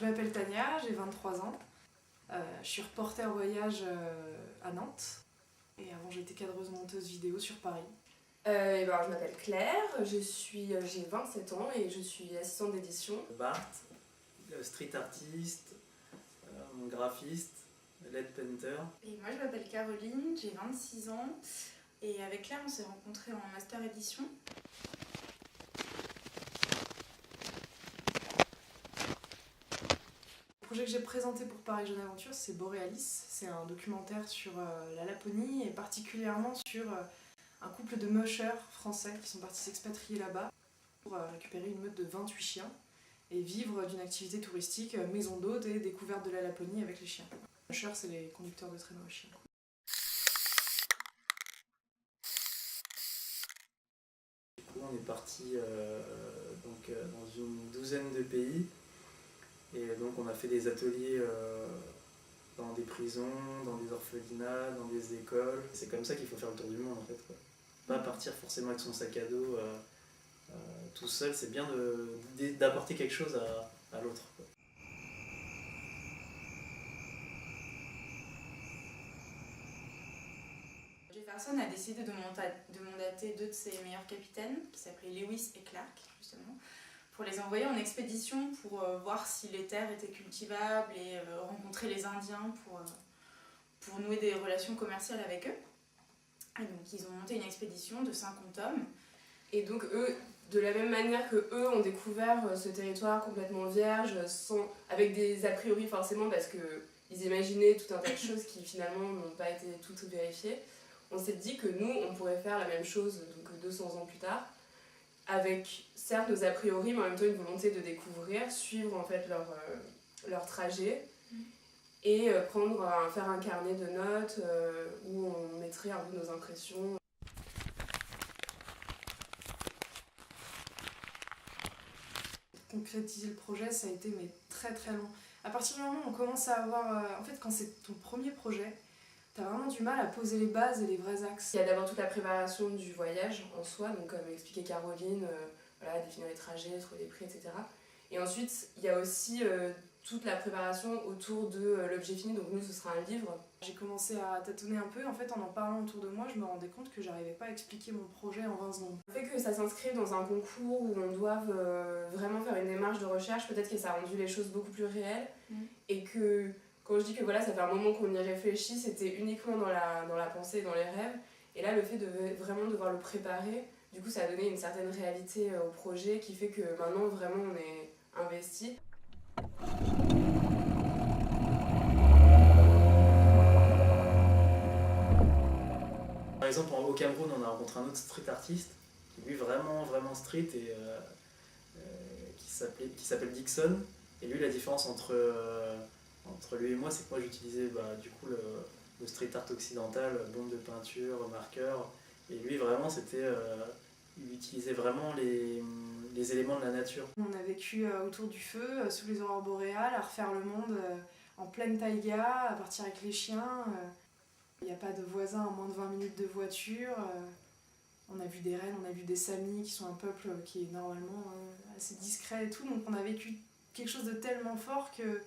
Je m'appelle Tania, j'ai 23 ans. Je suis reporter voyage à Nantes. Et avant, j'étais cadreuse monteuse vidéo sur Paris. Je m'appelle Claire, j'ai 27 ans et je suis assistante d'édition. Bart, street artiste, graphiste, lead painter. Et moi je m'appelle Caroline, j'ai 26 ans et avec Claire on s'est rencontrés en master édition. Le projet que j'ai présenté pour Paris Jeune Aventure, c'est Borealis. C'est un documentaire sur la Laponie et particulièrement sur un couple de mushers français qui sont partis s'expatrier là-bas pour récupérer une meute de 28 chiens et vivre d'une activité touristique, maison d'hôte et découverte de la Laponie avec les chiens. Les mushers, c'est les conducteurs de traîneaux à chiens. Du coup, on est parti dans une douzaine de pays. Et donc on a fait des ateliers dans des prisons, dans des orphelinats, dans des écoles. C'est comme ça qu'il faut faire le tour du monde en fait, quoi. Pas partir forcément avec son sac à dos tout seul, c'est bien d'apporter quelque chose à l'autre, quoi. Jefferson a décidé de mandater deux de ses meilleurs capitaines, qui s'appelaient Lewis et Clark justement, pour les envoyer en expédition pour voir si les terres étaient cultivables et rencontrer les Indiens pour nouer des relations commerciales avec eux. Et donc ils ont monté une expédition de 50 hommes. Et donc eux, de la même manière que eux ont découvert ce territoire complètement vierge, avec des a priori forcément parce qu'ils imaginaient tout un tas de choses qui finalement n'ont pas été toutes vérifiées, on s'est dit que nous, on pourrait faire la même chose donc 200 ans plus tard, avec certes nos a priori, mais en même temps une volonté de découvrir, suivre en fait leur trajet et faire un carnet de notes où on mettrait un peu nos impressions. Concrétiser le projet, ça a été très très long. À partir du moment où on commence à avoir... en fait, quand c'est ton premier projet, t'as vraiment du mal à poser les bases et les vrais axes. Il y a d'abord toute la préparation du voyage en soi, donc comme expliquait Caroline, définir les trajets, trouver les prix, etc. Et ensuite, il y a aussi toute la préparation autour de l'objet fini, donc nous ce sera un livre. J'ai commencé à tâtonner un peu, en fait en parlant autour de moi, je me rendais compte que j'arrivais pas à expliquer mon projet en 20 secondes. Le fait que ça s'inscrive dans un concours où on doit vraiment faire une démarche de recherche, peut-être que ça a rendu les choses beaucoup plus réelles, et que quand je dis que voilà, ça fait un moment qu'on y réfléchit, c'était uniquement dans la pensée et dans les rêves, et là le fait de vraiment devoir le préparer, du coup ça a donné une certaine réalité au projet qui fait que maintenant vraiment on est investi. Par exemple, au Cameroun, on a rencontré un autre street artiste qui lui vraiment street et qui s'appelle Dixon. Et lui, la différence entre lui et moi, c'est que moi j'utilisais du coup le street art occidental, bombe de peinture, marqueur. Et lui, vraiment, il utilisait vraiment les éléments de la nature. On a vécu autour du feu, sous les aurores boréales, à refaire le monde en pleine taïga, à partir avec les chiens. Il n'y a pas de voisins à moins de 20 minutes de voiture. On a vu des rennes, on a vu des samis, qui sont un peuple qui est normalement assez discret et tout. Donc on a vécu quelque chose de tellement fort que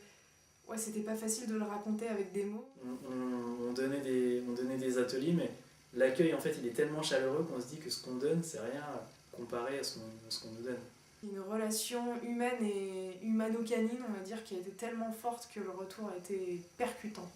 c'était pas facile de le raconter avec des mots. On donnait des ateliers, mais l'accueil en fait il est tellement chaleureux qu'on se dit que ce qu'on donne c'est rien comparé à ce qu'on nous donne. Une relation humaine et humano-canine, on va dire, qui a été tellement forte que le retour a été percutant.